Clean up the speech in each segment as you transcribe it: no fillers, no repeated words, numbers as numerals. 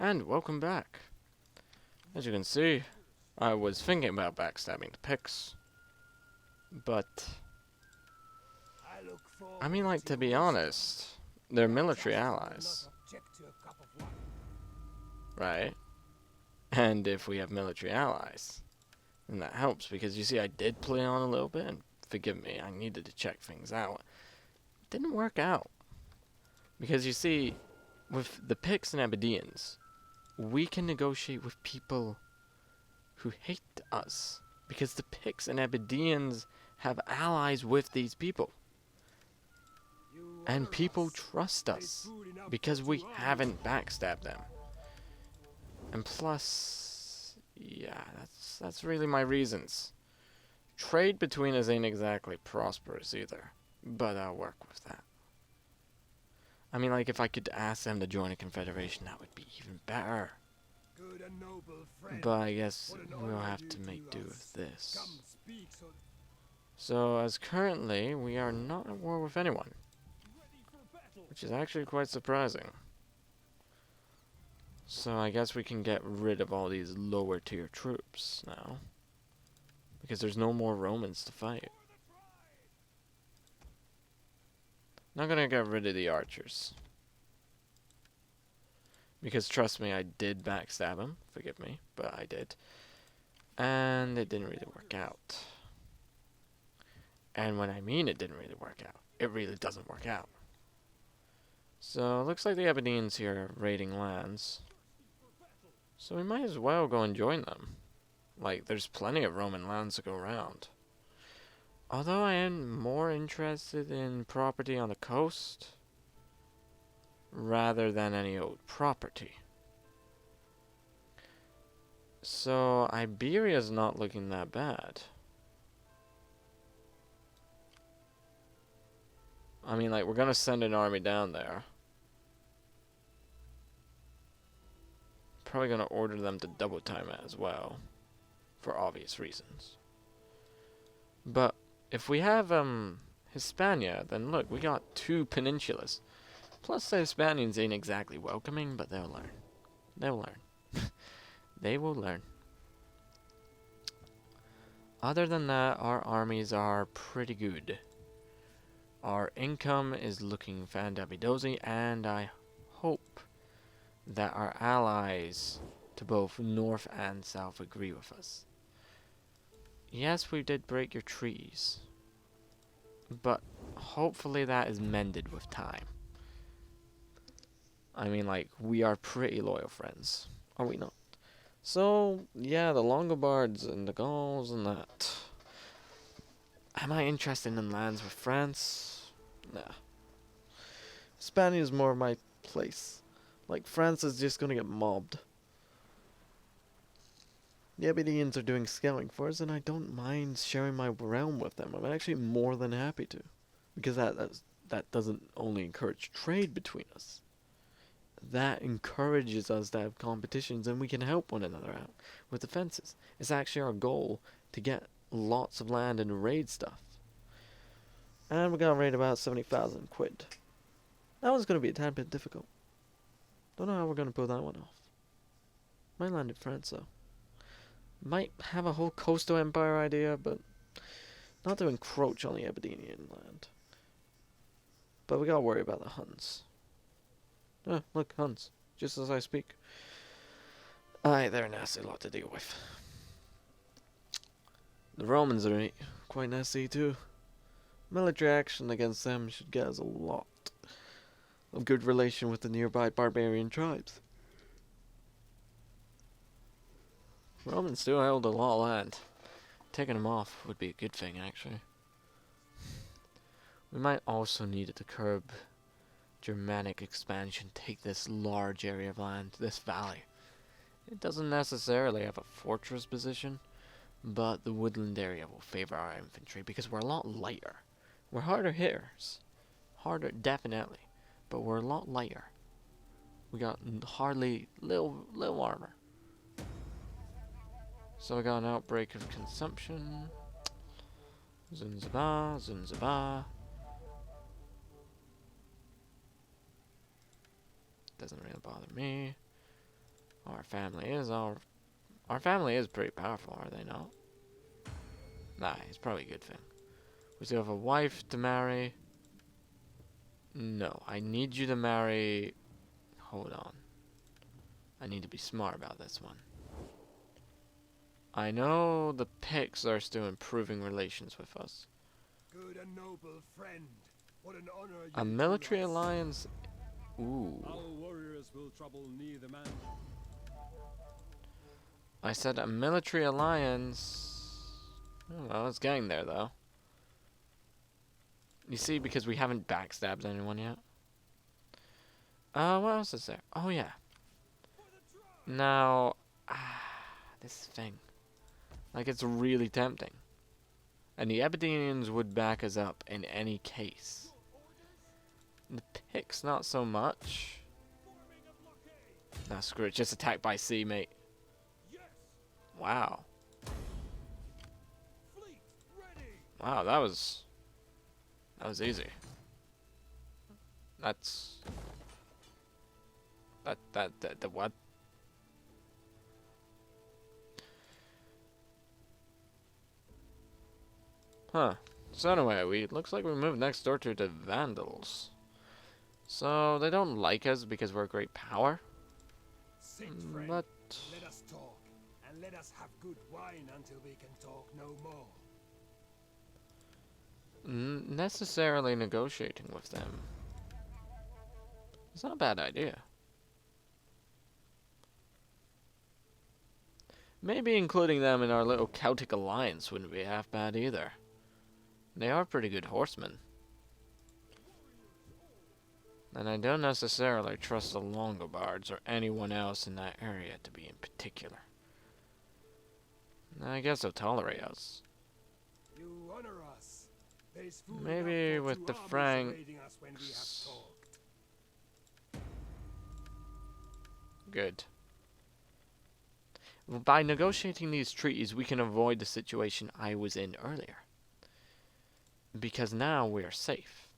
And welcome back. As you can see, I was thinking about backstabbing the Picts, but I mean, like, to be honest, they're military allies, right? And if we have military allies, then that helps, because you see, I did play on a little bit, and forgive me, I needed to check things out. It didn't work out, because you see, with the Picts and Aberdeen's, we can negotiate with people who hate us, because the Picts and Aberdeen's have allies with these people. And people trust us, because we haven't backstabbed them. And plus, yeah, that's really my reasons. Trade between us ain't exactly prosperous either, but I'll work with that. I mean, like, if I could ask them to join a confederation, that would be even better. But I guess we'll have to make do with this. So, as currently, we are not at war with anyone, which is actually quite surprising. So I guess we can get rid of all these lower tier troops now, because there's no more Romans to fight. Not gonna get rid of the archers, because trust me, I did backstab him. Forgive me, but I did. And it didn't really work out. And when I mean it didn't really work out, it really doesn't work out. So it looks like the Aberdeen's here are raiding lands. So we might as well go and join them. Like, there's plenty of Roman lands to go around. Although I am more interested in property on the coast rather than any old property. So Iberia's not looking that bad. I mean, like, we're gonna send an army down there. Probably gonna order them to double time it as well, for obvious reasons. But if we have Hispania, then look, we got 2 peninsulas. Plus the Hispanians ain't exactly welcoming, but they'll learn. They'll learn. They will learn. Other than that, our armies are pretty good. Our income is looking fandabidozy, and I hope that our allies to both north and south agree with us. Yes, we did break your trees, but hopefully that is mended with time. I mean, like, we are pretty loyal friends, are we not? So, yeah, the Longobards and the Gauls and that. Am I interested in lands with France? Nah. Spain is more my place. Like, France is just gonna get mobbed. The Aberdeen's are doing scaling for us, and I don't mind sharing my realm with them. I'm actually more than happy to. Because that doesn't only encourage trade between us. That encourages us to have competitions, and we can help one another out with defenses. It's actually our goal to get lots of land and raid stuff. And we're gonna raid about 70,000 quid. That one's gonna be a tad bit difficult. Don't know how we're gonna pull that one off. Might land in France though. Might have a whole coastal empire idea, but not to encroach on the Aberdenian land. But we gotta worry about the Huns. Oh, look, Huns. Just as I speak. Aye, they're a nasty lot to deal with. The Romans are quite nasty too. Military action against them should get us a lot of good relation with the nearby barbarian tribes. Romans still held a lot of land. Taking them off would be a good thing, actually. We might also need it to curb Germanic expansion. Take this large area of land, this valley. It doesn't necessarily have a fortress position, but the woodland area will favor our infantry because we're a lot lighter. We're harder hitters. Harder, definitely. But we're a lot lighter. We got hardly little armor. So we got an outbreak of consumption. Zunzaba, Zunzaba. Doesn't really bother me. Our family is our family is pretty powerful, are they not? Nah, it's probably a good thing. We still have a wife to marry. No, I need you to marry. Hold on. I need to be smart about this one. I know the Picts are still improving relations with us. Good and noble friend. What an honor A you military do us. alliance. Ooh. Our warriors will trouble neither man. I said a military alliance. Oh, well, it's getting there though. You see, because we haven't backstabbed anyone yet. What else is there? Oh yeah. Now, this thing. Like, it's really tempting. And the Aberdenians would back us up in any case. The Picts, not so much. Nah, screw it. Just attack by sea, mate. Wow. Wow, that was easy. That's... The what? Huh. So anyway, looks like we moved next door to the Vandals. So they don't like us because we're a great power. Sit, friend. But Let us talk, and let us have good wine until we can talk no more. necessarily negotiating with them. It's not a bad idea. Maybe including them in our little Celtic alliance wouldn't be half bad either. They are pretty good horsemen. And I don't necessarily trust the Longobards or anyone else in that area to be in particular. I guess they'll tolerate us. You honor us. There is food Maybe enough for with the two armies Franks. awaiting us when we have talked. Good. By negotiating these treaties, we can avoid the situation I was in earlier. Because now we are safe.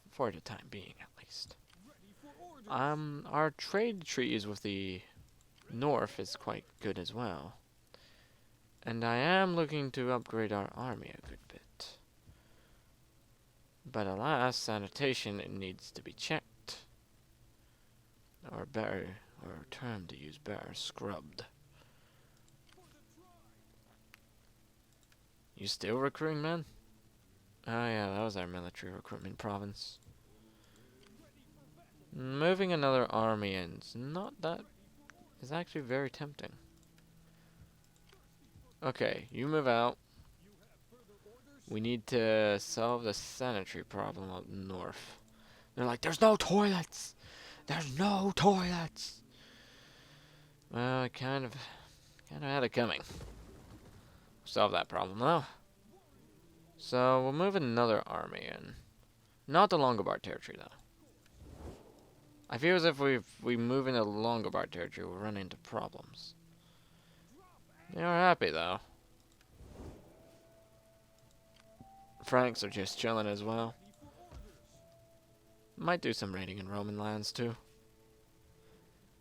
For the time being, at least. Our trade treaties with the North is quite good as well. And I am looking to upgrade our army a good bit. But alas, sanitation, it needs to be checked. Or better, or a term to use better, scrubbed. You still recruiting, man? Oh yeah, that was our military recruitment province. Moving another army in is not that... is actually very tempting. Okay, you move out. We need to solve the sanitary problem up north. They're like, there's no toilets! There's no toilets! Well, I kind of had it coming. Solve that problem though. So we'll move another army in. Not the Longobard territory though. I feel as if we move into the Longobard territory, we'll run into problems. They are happy though. Franks are just chilling as well. Might do some raiding in Roman lands too.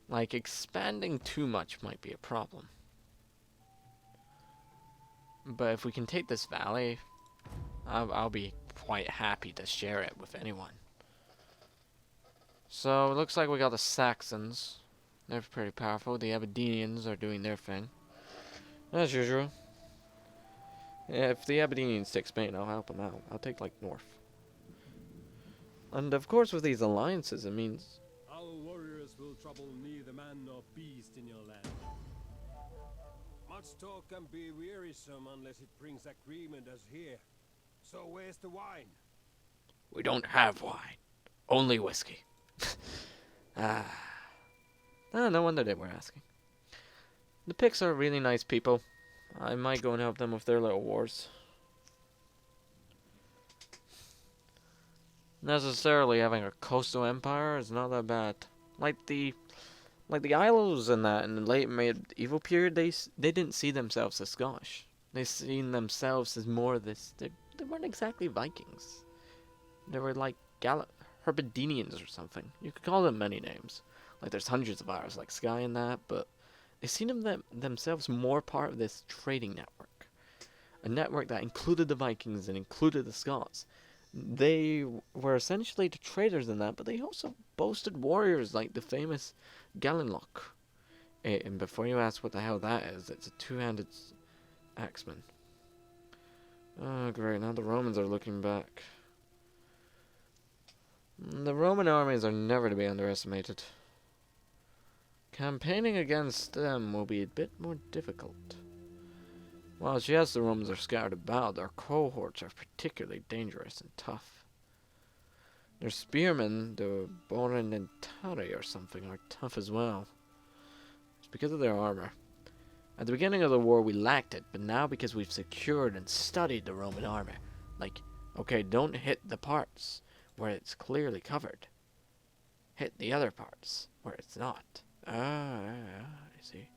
Like, expanding too much might be a problem. But if we can take this valley, I'll be quite happy to share it with anyone. So, it looks like we got the Saxons. They're pretty powerful. The Aberdenians are doing their thing. As usual. Yeah, if the Aberdenians take Spain, I'll help them out. I'll take, like, north. And, of course, with these alliances, it means... Our warriors will trouble neither man nor beast in your land. Much talk can be wearisome unless it brings agreement as here. So where's the wine? We don't have wine. Only whiskey. No wonder they were asking. The Picts are really nice people. I might go and help them with their little wars. Necessarily having a coastal empire is not that bad. Like the Isles and that in the late medieval period, they didn't see themselves as Scottish. They seen themselves as more this. They weren't exactly Vikings. They were like Herbadenians or something. You could call them many names. Like, there's hundreds of hours like Sky and that, but they see themselves more part of this trading network. A network that included the Vikings and included the Scots. They were essentially the traders in that, but they also boasted warriors like the famous Galenlock. And before you ask what the hell that is, it's a two-handed axeman. Oh, great, now the Romans are looking back. The Roman armies are never to be underestimated. Campaigning against them will be a bit more difficult. Whilst yes, the Romans are scattered about, their cohorts are particularly dangerous and tough. Their spearmen, the Borenentari or something, are tough as well. It's because of their armor. At the beginning of the war, we lacked it, but now because we've secured and studied the Roman armor, like, okay, don't hit the parts where it's clearly covered. Hit the other parts where it's not. I see.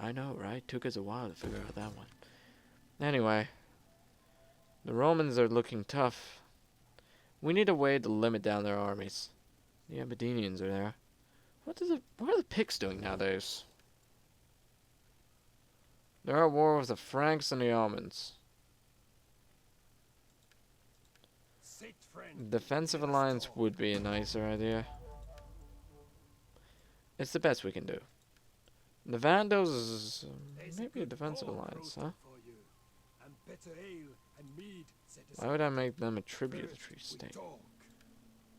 I know, right? Took us a while to figure out that one. Anyway, the Romans are looking tough. We need a way to limit down their armies. The Aberdenians are there. What are the Picts doing nowadays? They're at war with the Franks and the Almans. Defensive alliance would be a nicer idea. It's the best we can do. The Vandals is maybe a defensive alliance, huh? Why would I make them a tributary state?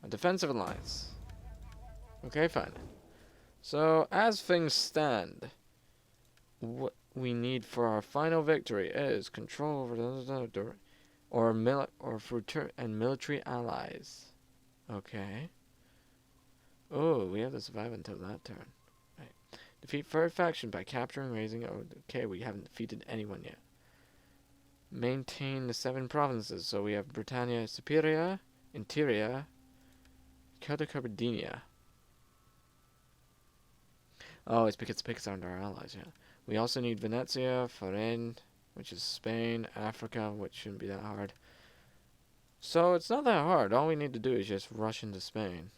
A defensive alliance. Okay, fine. So, as things stand, what we need for our final victory is control over and military allies. Okay. Oh, we have to survive until that turn. Right. Defeat third faction by capturing, raising. Oh, okay, we haven't defeated anyone yet. Maintain the 7 provinces. So we have Britannia Superior, Interior, Caledonia. Oh, it's because the Picts aren't our allies, yeah. We also need Venetia, Forain, which is Spain, Africa, which shouldn't be that hard. So it's not that hard. All we need to do is just rush into Spain.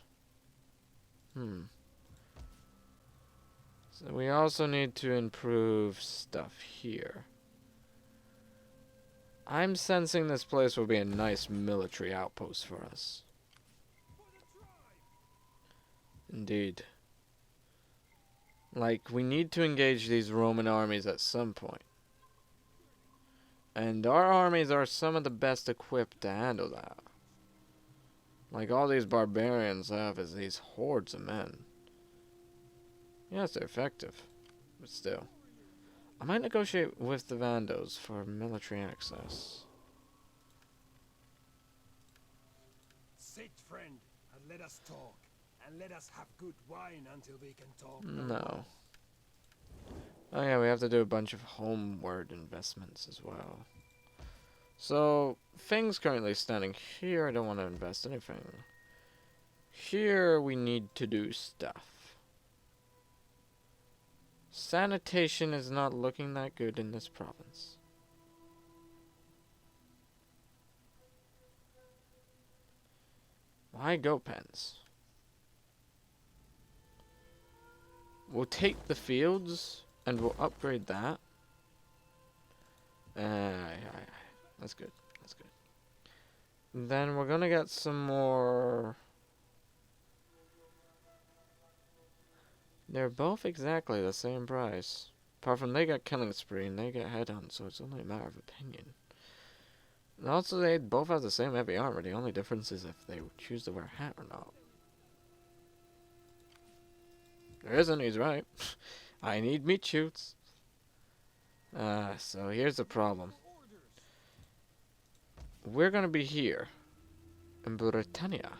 So we also need to improve stuff here. I'm sensing this place will be a nice military outpost for us. Indeed. Like, we need to engage these Roman armies at some point. And our armies are some of the best equipped to handle that. Like, all these barbarians have is these hordes of men. Yes, they're effective. But still. I might negotiate with the Vandals for military access. Sit, friend, and let us talk. And let us have good wine until we can talk. No. Oh yeah, we have to do a bunch of homeward investments as well. So, things currently standing here, I don't want to invest anything. Here, we need to do stuff. Sanitation is not looking that good in this province. Why go pens? We'll take the fields and we'll upgrade that. That's good. That's good. Then we're gonna get some more. They're both exactly the same price. Apart from they got killing spree and they get headhunt, so it's only a matter of opinion. And also they both have the same heavy armor. The only difference is if they choose to wear a hat or not. There isn't, he's right. I need meat shoots. So here's the problem. We're gonna be here in Britannia.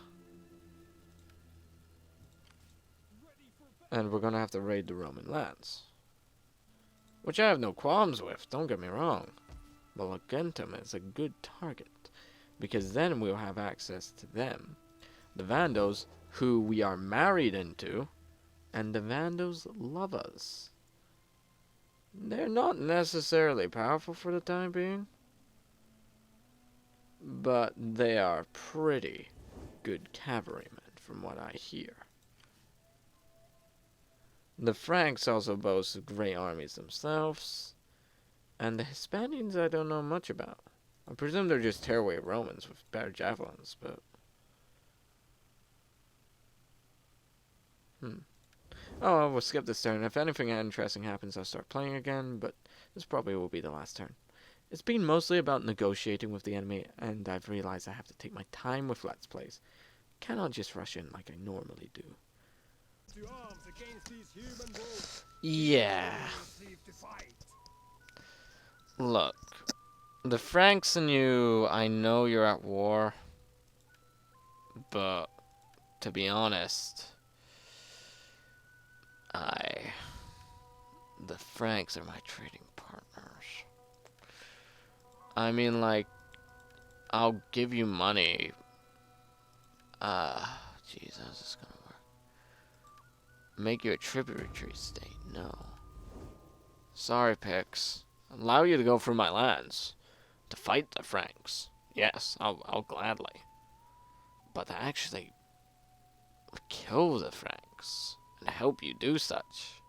And we're gonna have to raid the Roman lands. Which I have no qualms with, don't get me wrong. But Lagentum is a good target. Because then we'll have access to them. The Vandals, who we are married into. And the Vandals love us. They're not necessarily powerful for the time being. But they are pretty good cavalrymen from what I hear. The Franks also boast great armies themselves. And the Hispanians I don't know much about. I presume they're just tearaway Romans with better javelins, but... Oh, we'll skip this turn. If anything interesting happens, I'll start playing again, but this probably will be the last turn. It's been mostly about negotiating with the enemy, and I've realized I have to take my time with Let's Plays. Cannot just rush in like I normally do. To arms against these human wolves. Yeah. Receive to fight. Look. The Franks and you, I know you're at war. But, to be honest, the Franks are my trading partners. I mean, like, I'll give you money. Jeez, how's this gonna work? Make you a tributary state? No. Sorry, Pix. Allow you to go through my lands. To fight the Franks. Yes, I'll gladly. But to actually kill the Franks and help you do such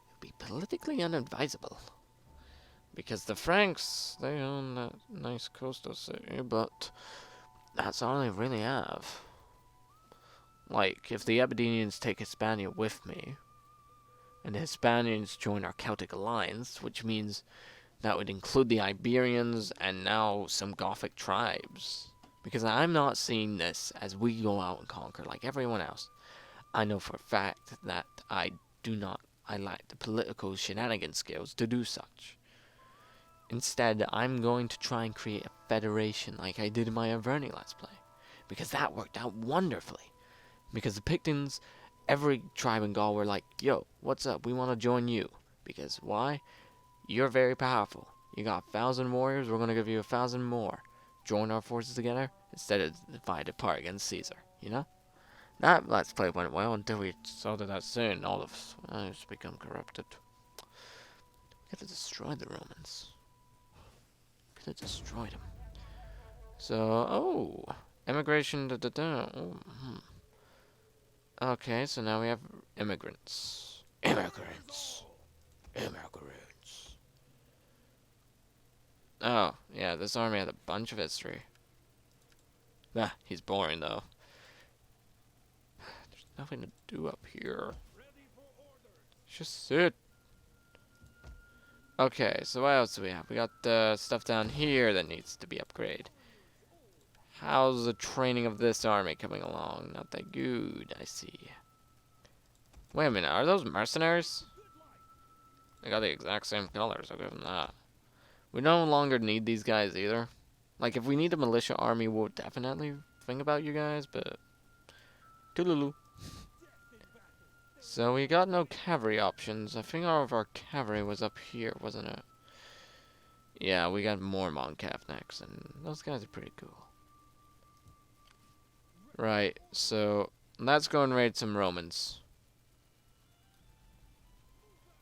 would be politically unadvisable. Because the Franks, they own that nice coastal city, but that's all they really have. Like, if the Aberdenians take Hispania with me, and the Hispanians join our Celtic alliance, which means that would include the Iberians and now some Gothic tribes. Because I'm not seeing this as we go out and conquer like everyone else. I know for a fact that I lack the political shenanigan skills to do such. Instead, I'm going to try and create a federation like I did in my Averni Let's Play. Because that worked out wonderfully. Because the Pictons, every tribe in Gaul were like, yo, what's up? We want to join you. Because why? You're very powerful. You got 1,000 warriors, we're going to give you 1,000 more. Join our forces together instead of divide apart against Caesar, you know? That Let's Play went well until we saw that soon all of us become corrupted. We gotta destroy the Romans. We gotta destroy them. So, immigration, Okay, so now we have immigrants. Immigrants. Oh, yeah, this army had a bunch of history. He's boring, though. There's nothing to do up here. Just sit. Okay, so what else do we have? We got stuff down here that needs to be upgraded. How's the training of this army coming along? Not that good, I see. Wait a minute, are those mercenaries? They got the exact same colors, I'll give them that. We no longer need these guys either. Like, if we need a militia army, we'll definitely think about you guys, but... Toodaloo. So, we got no cavalry options. I think all of our cavalry was up here, wasn't it? Yeah, we got more Moncav next, and those guys are pretty cool. Right, so, let's go and raid some Romans.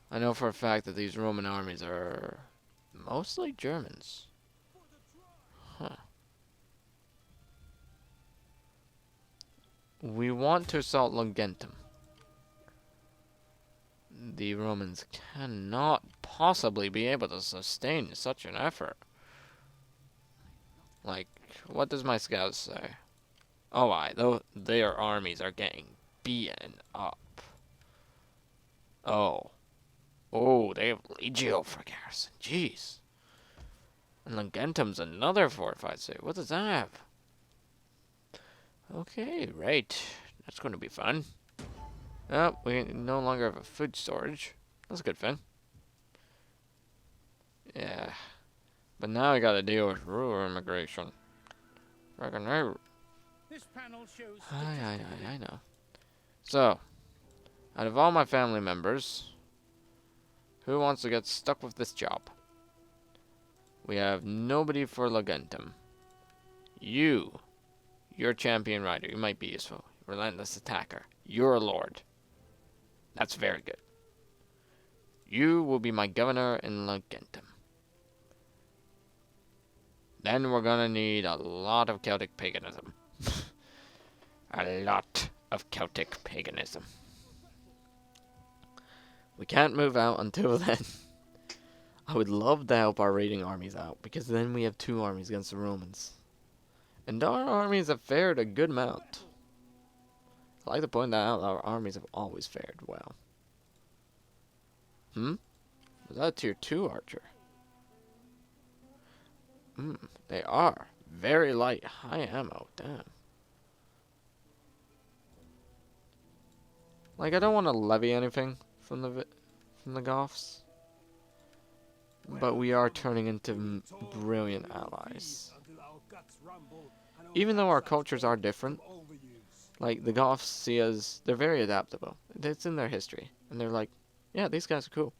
I know for a fact that these Roman armies are mostly Germans. Huh. We want to assault Longentum. The Romans cannot possibly be able to sustain such an effort. Like, what does my scouts say? Oh, though their armies are getting beaten up. Oh, they have Legio for garrison. Jeez. And Longentum's another fortified city. What does that have? Okay, right. That's going to be fun. Oh, we no longer have a food storage. That's a good thing. Yeah. But now we gotta deal with rural immigration. This panel shows I know. So, out of all my family members, who wants to get stuck with this job? We have nobody for Longentum. You're a champion rider. You might be useful. Relentless attacker. You're a lord. That's very good. You will be my governor in Longentum. Then we're gonna need a lot of Celtic paganism. A lot of Celtic paganism. We can't move out until then. I would love to help our raiding armies out, because then we have 2 armies against the Romans. And our armies have fared a good amount. I like to point that out, our armies have always fared well. Was that a tier 2 archer? They are. Very light, high ammo, damn. Like, I don't want to levy anything from the Goths. But we are turning into brilliant allies. Even though our cultures are different, like, the Goths see us, they're very adaptable. It's in their history. And they're like, yeah, these guys are cool.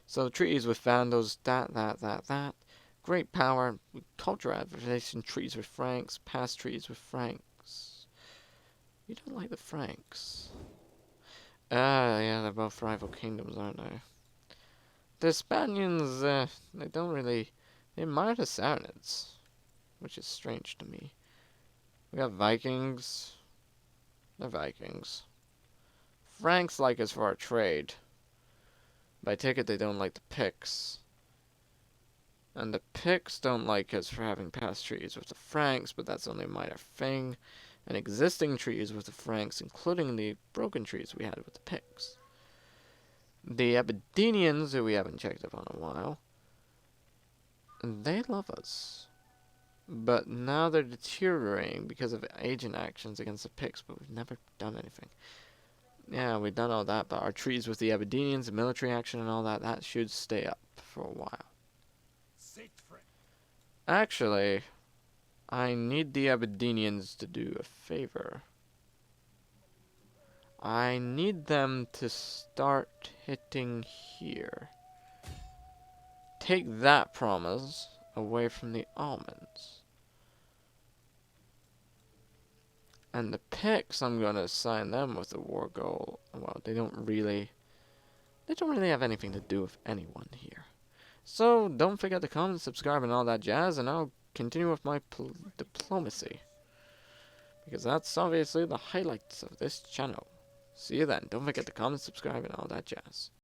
So treaties with Vandals, that. Great power, cultural adaptation, treaties with Franks, past treaties with Franks. You don't like the Franks. Yeah, they're both rival kingdoms, aren't they? The Spaniards, they don't really... They admire the Saracens, which is strange to me. We got Vikings. They're Vikings. Franks like us for our trade. But I take it they don't like the Picts. And the Picts don't like us for having past treaties with the Franks, but that's only a minor thing. And existing treaties with the Franks, including the broken treaties we had with the Picts. The Aberdenians, who we haven't checked up on in a while, they love us. But now they're deteriorating because of agent actions against the Picts, but we've never done anything. Yeah, we've done all that, but our treaties with the Aberdenians, the military action and all that, that should stay up for a while. Actually, I need the Aberdenians to do a favor. I need them to start hitting here. Take that promise away from the almonds. And the Picts, I'm gonna assign them with the war goal. Well, they don't really have anything to do with anyone here. So don't forget to comment, subscribe, and all that jazz, and I'll continue with my diplomacy. Because that's obviously the highlights of this channel. See you then. Don't forget to comment, subscribe, and all that jazz.